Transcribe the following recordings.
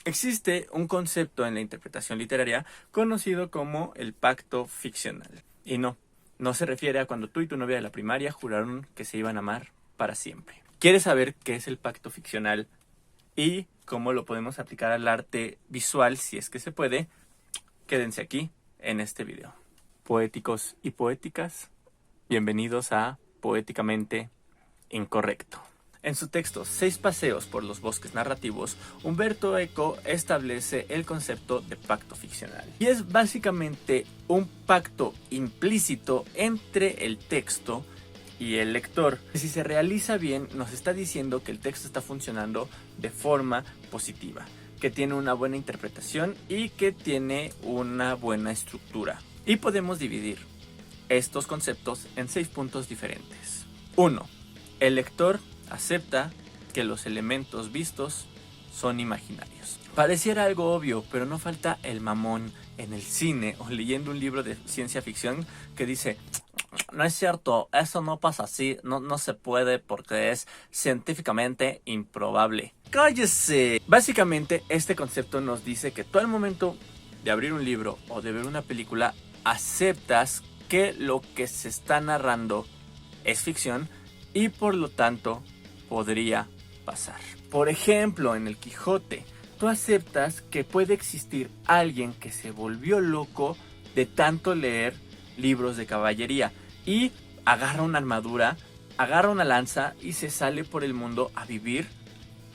Existe un concepto en la interpretación literaria conocido como el pacto ficcional. Y no se refiere a cuando tú y tu novia de la primaria juraron que se iban a amar para siempre. ¿Quieres saber qué es el pacto ficcional y cómo lo podemos aplicar al arte visual si es que se puede? Quédense aquí en este video. Poéticos y poéticas, bienvenidos a Poéticamente Incorrecto. En su texto 6 paseos por los bosques narrativos, Umberto Eco establece el concepto de pacto ficcional. Y es básicamente un pacto implícito entre el texto y el lector. Si se realiza bien, nos está diciendo que el texto está funcionando de forma positiva, que tiene una buena interpretación y que tiene una buena estructura. Y podemos dividir estos conceptos en 6 puntos diferentes. 1. El lector acepta que los elementos vistos son imaginarios. Pareciera algo obvio, pero no falta el mamón en el cine o leyendo un libro de ciencia ficción que dice: no es cierto, eso no pasa así, no se puede porque es científicamente improbable. ¡Cállese! Básicamente, este concepto nos dice que tú al momento de abrir un libro o de ver una película, aceptas que lo que se está narrando es ficción y por lo tanto podría pasar. Por ejemplo, en El Quijote, tú aceptas que puede existir alguien que se volvió loco de tanto leer libros de caballería y agarra una armadura, agarra una lanza y se sale por el mundo a vivir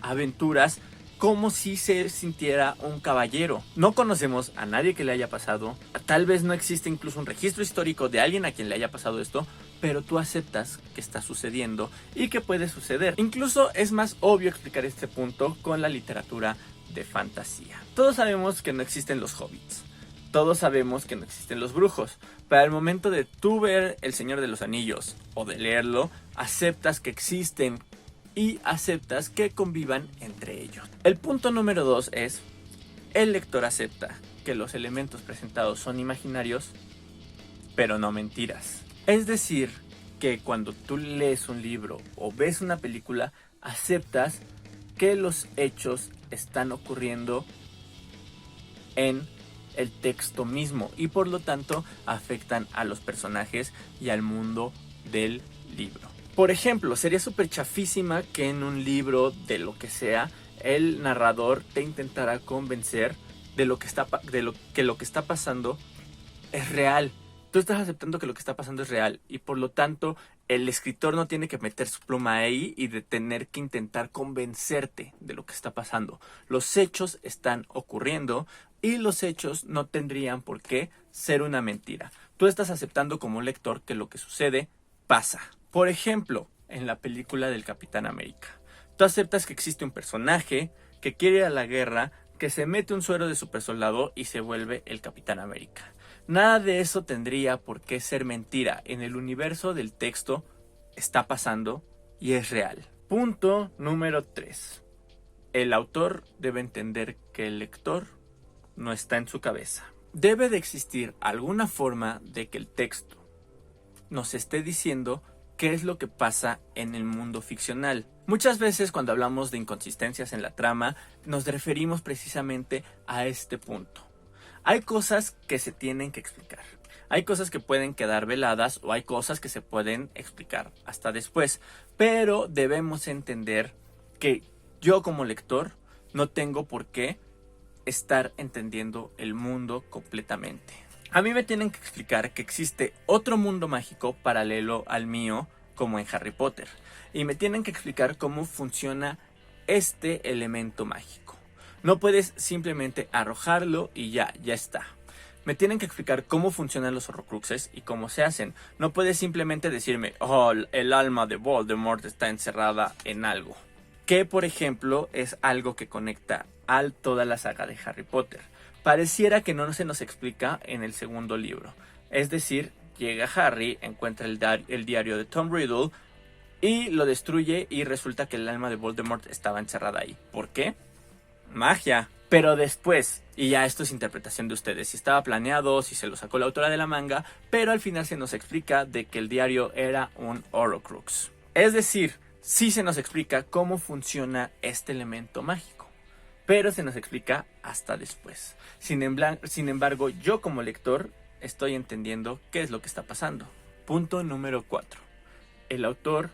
aventuras como si se sintiera un caballero. No conocemos a nadie que le haya pasado, tal vez no existe incluso un registro histórico de alguien a quien le haya pasado esto, pero tú aceptas que está sucediendo y que puede suceder. Incluso es más obvio explicar este punto con la literatura de fantasía. Todos sabemos que no existen los hobbits, todos sabemos que no existen los brujos, pero al momento de tú ver El Señor de los Anillos o de leerlo, aceptas que existen y aceptas que convivan entre ellos. El punto número 2 es: el lector acepta que los elementos presentados son imaginarios, pero no mentiras. Es decir, que cuando tú lees un libro o ves una película, aceptas que los hechos están ocurriendo en el texto mismo y por lo tanto afectan a los personajes y al mundo del libro. Por ejemplo, sería súper chafísima que en un libro de lo que sea, el narrador te intentara convencer de lo que está pasando es real. Tú estás aceptando que lo que está pasando es real y por lo tanto el escritor no tiene que meter su pluma ahí y de tener que intentar convencerte de lo que está pasando. Los hechos están ocurriendo y los hechos no tendrían por qué ser una mentira. Tú estás aceptando como lector que lo que sucede pasa. Por ejemplo, en la película del Capitán América, tú aceptas que existe un personaje que quiere ir a la guerra, que se mete un suero de supersoldado y se vuelve el Capitán América. Nada de eso tendría por qué ser mentira. En el universo del texto está pasando y es real. Punto número 3. El autor debe entender que el lector no está en su cabeza. Debe de existir alguna forma de que el texto nos esté diciendo qué es lo que pasa en el mundo ficcional. Muchas veces cuando hablamos de inconsistencias en la trama, nos referimos precisamente a este punto. Hay cosas que se tienen que explicar. Hay cosas que pueden quedar veladas o hay cosas que se pueden explicar hasta después. Pero debemos entender que yo como lector no tengo por qué estar entendiendo el mundo completamente. A mí me tienen que explicar que existe otro mundo mágico paralelo al mío, como en Harry Potter. Y me tienen que explicar cómo funciona este elemento mágico. No puedes simplemente arrojarlo y ya está. Me tienen que explicar cómo funcionan los horrocruxes y cómo se hacen. No puedes simplemente decirme: oh, el alma de Voldemort está encerrada en algo. Que, por ejemplo, es algo que conecta a toda la saga de Harry Potter. Pareciera que no se nos explica en el segundo libro. Es decir, llega Harry, encuentra el diario de Tom Riddle y lo destruye y resulta que el alma de Voldemort estaba encerrada ahí. ¿Por qué? Magia. Pero después, y ya esto es interpretación de ustedes, si estaba planeado, si se lo sacó la autora de la manga, pero al final se nos explica de que el diario era un Horrocrux. Es decir, sí se nos explica cómo funciona este elemento mágico. pero se nos explica hasta después. Sin embargo, yo como lector estoy entendiendo qué es lo que está pasando. Punto número 4. El autor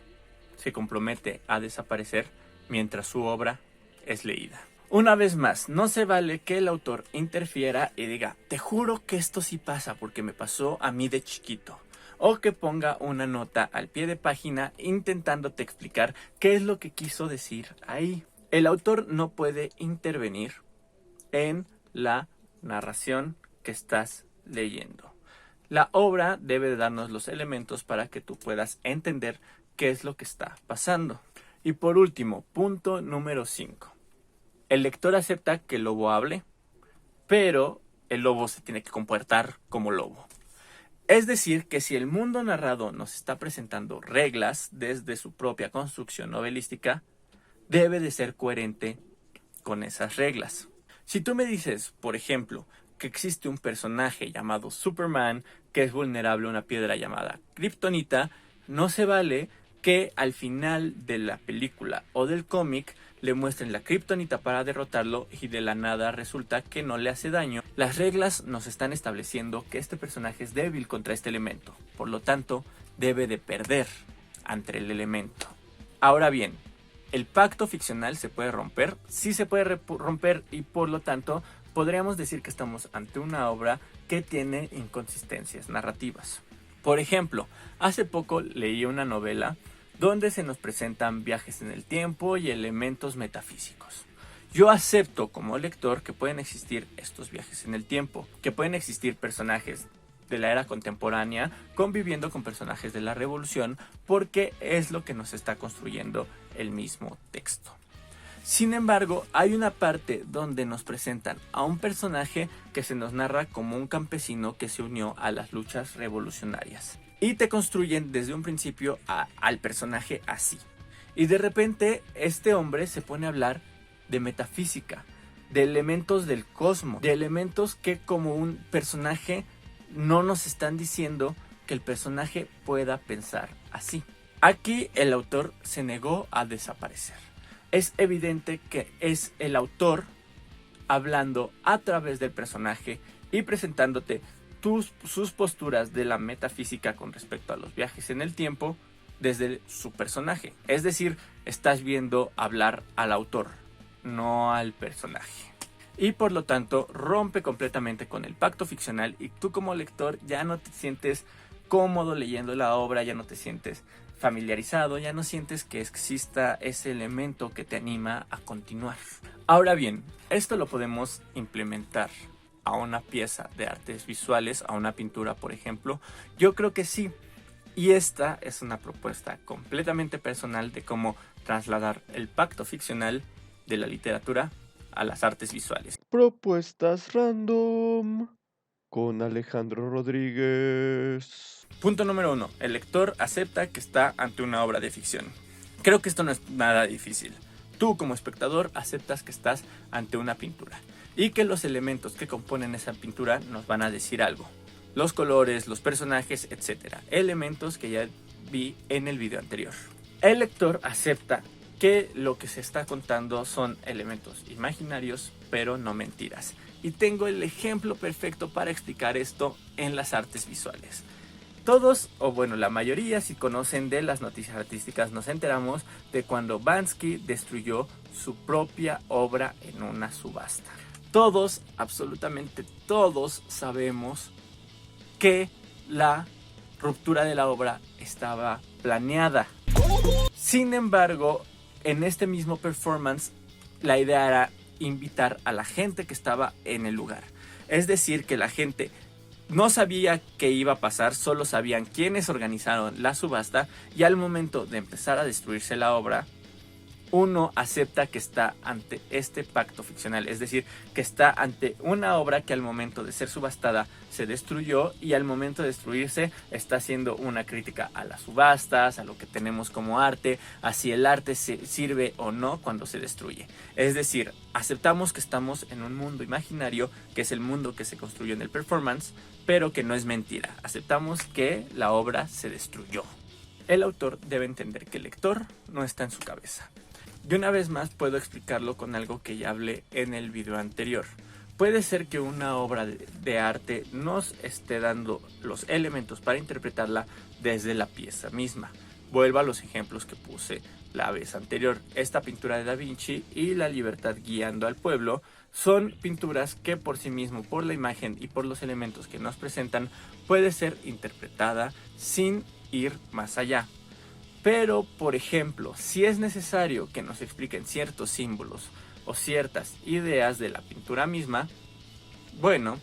se compromete a desaparecer mientras su obra es leída. Una vez más, no se vale que el autor interfiera y diga, te juro que esto sí pasa porque me pasó a mí de chiquito. O que ponga una nota al pie de página intentándote explicar qué es lo que quiso decir ahí. El autor no puede intervenir en la narración que estás leyendo. La obra debe darnos los elementos para que tú puedas entender qué es lo que está pasando. Y por último, punto número 5. El lector acepta que el lobo hable, pero el lobo se tiene que comportar como lobo. Es decir, que si el mundo narrado nos está presentando reglas desde su propia construcción novelística, debe de ser coherente con esas reglas. Si tú me dices, por ejemplo, que existe un personaje llamado Superman que es vulnerable a una piedra llamada Kryptonita, no se vale que al final de la película o del cómic le muestren la Kryptonita para derrotarlo y de la nada resulta que no le hace daño. Las reglas nos están estableciendo que este personaje es débil contra este elemento, por lo tanto debe de perder ante el elemento. Ahora bien, ¿el pacto ficcional se puede romper? Sí se puede romper y por lo tanto podríamos decir que estamos ante una obra que tiene inconsistencias narrativas. Por ejemplo, hace poco leí una novela donde se nos presentan viajes en el tiempo y elementos metafísicos. Yo acepto como lector que pueden existir estos viajes en el tiempo, que pueden existir personajes de la era contemporánea conviviendo con personajes de la revolución, porque es lo que nos está construyendo el mismo texto. Sin embargo, hay una parte donde nos presentan a un personaje que se nos narra como un campesino que se unió a las luchas revolucionarias. Y te construyen desde un principio al personaje así. Y de repente este hombre se pone a hablar de metafísica, de elementos del cosmos, de elementos que como un personaje no nos están diciendo que el personaje pueda pensar así. Aquí el autor se negó a desaparecer. Es evidente que es el autor hablando a través del personaje y presentándote sus posturas de la metafísica con respecto a los viajes en el tiempo desde su personaje. Es decir, estás viendo hablar al autor, no al personaje. Y por lo tanto rompe completamente con el pacto ficcional y tú como lector ya no te sientes cómodo leyendo la obra, ya no te sientes familiarizado, ya no sientes que exista ese elemento que te anima a continuar. Ahora bien, esto lo podemos implementar a una pieza de artes visuales, a una pintura, por ejemplo. Yo creo que sí. Y esta es una propuesta completamente personal de cómo trasladar el pacto ficcional de la literatura a las artes visuales. Propuestas random con Alejandro Rodríguez. Punto número 1. El lector acepta que está ante una obra de ficción. Creo que esto no es nada difícil. Tú como espectador aceptas que estás ante una pintura y que los elementos que componen esa pintura nos van a decir algo. Los colores, los personajes, etc. Elementos que ya vi en el video anterior. El lector acepta que lo que se está contando son elementos imaginarios, pero no mentiras. Y tengo el ejemplo perfecto para explicar esto en las artes visuales. Todos, o bueno, la mayoría, si conocen de las noticias artísticas, nos enteramos de cuando Banksy destruyó su propia obra en una subasta. Todos, absolutamente todos, sabemos que la ruptura de la obra estaba planeada. Sin embargo, en este mismo performance, la idea era invitar a la gente que estaba en el lugar. Es decir, que la gente no sabía qué iba a pasar, solo sabían quiénes organizaron la subasta y al momento de empezar a destruirse la obra, uno acepta que está ante este pacto ficcional, es decir, que está ante una obra que al momento de ser subastada se destruyó y al momento de destruirse está haciendo una crítica a las subastas, a lo que tenemos como arte, a si el arte sirve o no cuando se destruye. Es decir, aceptamos que estamos en un mundo imaginario, que es el mundo que se construyó en el performance, pero que no es mentira. Aceptamos que la obra se destruyó. El autor debe entender que el lector no está en su cabeza. Y una vez más puedo explicarlo con algo que ya hablé en el video anterior. Puede ser que una obra de arte nos esté dando los elementos para interpretarla desde la pieza misma. Vuelvo a los ejemplos que puse la vez anterior. Esta pintura de Da Vinci y La libertad guiando al pueblo son pinturas que por sí mismo, por la imagen y por los elementos que nos presentan, puede ser interpretada sin ir más allá. Pero, por ejemplo, si es necesario que nos expliquen ciertos símbolos o ciertas ideas de la pintura misma, bueno,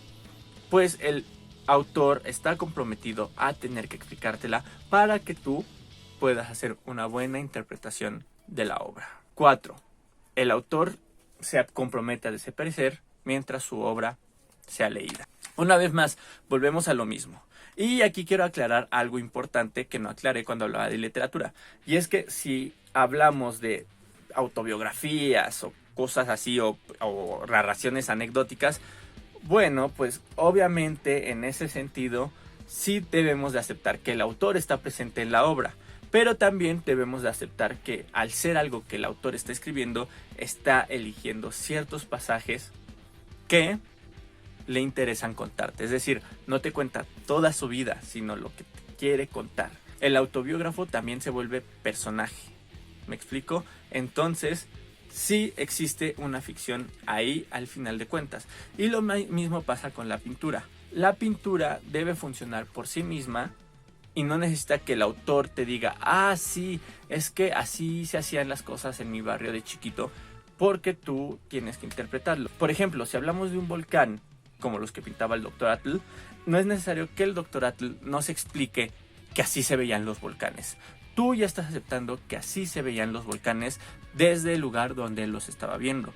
pues el autor está comprometido a tener que explicártela para que tú puedas hacer una buena interpretación de la obra. 4. El autor se compromete a desaparecer mientras su obra sea leída. Una vez más, volvemos a lo mismo. Y aquí quiero aclarar algo importante que no aclaré cuando hablaba de literatura. Y es que si hablamos de autobiografías o cosas así o narraciones anecdóticas, bueno, pues obviamente en ese sentido sí debemos de aceptar que el autor está presente en la obra. Pero también debemos de aceptar que al ser algo que el autor está escribiendo, está eligiendo ciertos pasajes que le interesan contarte. Es decir, no te cuenta toda su vida, sino lo que te quiere contar. El autobiógrafo también se vuelve personaje. ¿Me explico? Entonces, sí existe una ficción ahí al final de cuentas. Y lo mismo pasa con la pintura. La pintura debe funcionar por sí misma y no necesita que el autor te diga, ah, sí, es que así se hacían las cosas en mi barrio de chiquito, porque tú tienes que interpretarlo. Por ejemplo, si hablamos de un volcán, como los que pintaba el Dr. Atle, no es necesario que el Dr. Atle nos explique que así se veían los volcanes. Tú ya estás aceptando que así se veían los volcanes desde el lugar donde él los estaba viendo.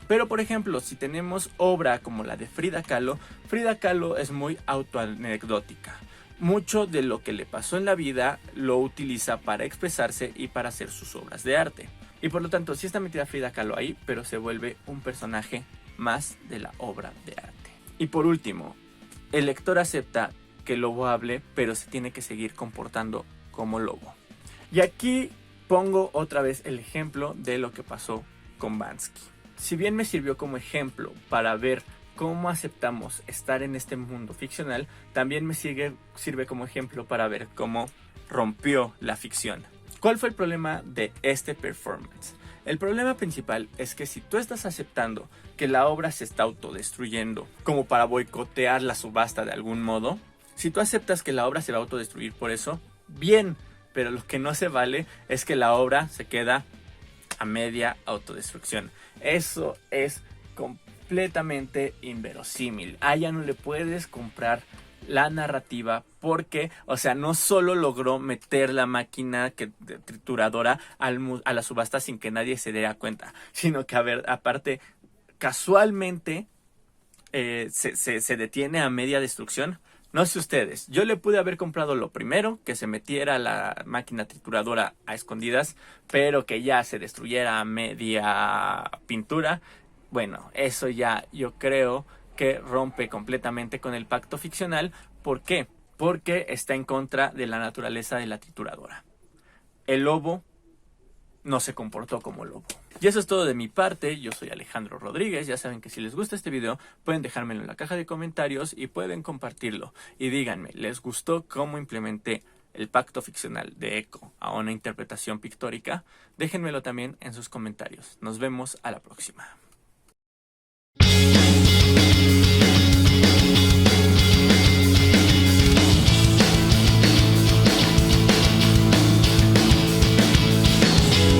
Pero por ejemplo, si tenemos obra como la de Frida Kahlo es muy autoanecdótica. Mucho de lo que le pasó en la vida lo utiliza para expresarse y para hacer sus obras de arte. Y por lo tanto, sí está metida Frida Kahlo ahí, pero se vuelve un personaje más de la obra de arte. Y por último, el lector acepta que el lobo hable, pero se tiene que seguir comportando como lobo. Y aquí pongo otra vez el ejemplo de lo que pasó con Bansky. Si bien me sirvió como ejemplo para ver cómo aceptamos estar en este mundo ficcional, también me sirve como ejemplo para ver cómo rompió la ficción. ¿Cuál fue el problema de este performance? El problema principal es que si tú estás aceptando que la obra se está autodestruyendo como para boicotear la subasta de algún modo, si tú aceptas que la obra se va a autodestruir por eso, bien, pero lo que no se vale es que la obra se queda a media autodestrucción. Eso es completamente inverosímil. A ella no le puedes comprar la narrativa porque, o sea, no solo logró meter la máquina trituradora a la subasta sin que nadie se diera cuenta, sino que, aparte, casualmente se detiene a media destrucción. No sé ustedes, yo le pude haber comprado lo primero, que se metiera la máquina trituradora a escondidas, pero que ya se destruyera a media pintura. Bueno, eso ya yo creo que rompe completamente con el pacto ficcional. ¿Por qué? Porque está en contra de la naturaleza de la trituradora. El lobo no se comportó como lobo. Y eso es todo de mi parte. Yo soy Alejandro Rodríguez. Ya saben que si les gusta este video pueden dejármelo en la caja de comentarios y pueden compartirlo. Y díganme, ¿les gustó cómo implementé el pacto ficcional de Eco a una interpretación pictórica? Déjenmelo también en sus comentarios. Nos vemos a la próxima.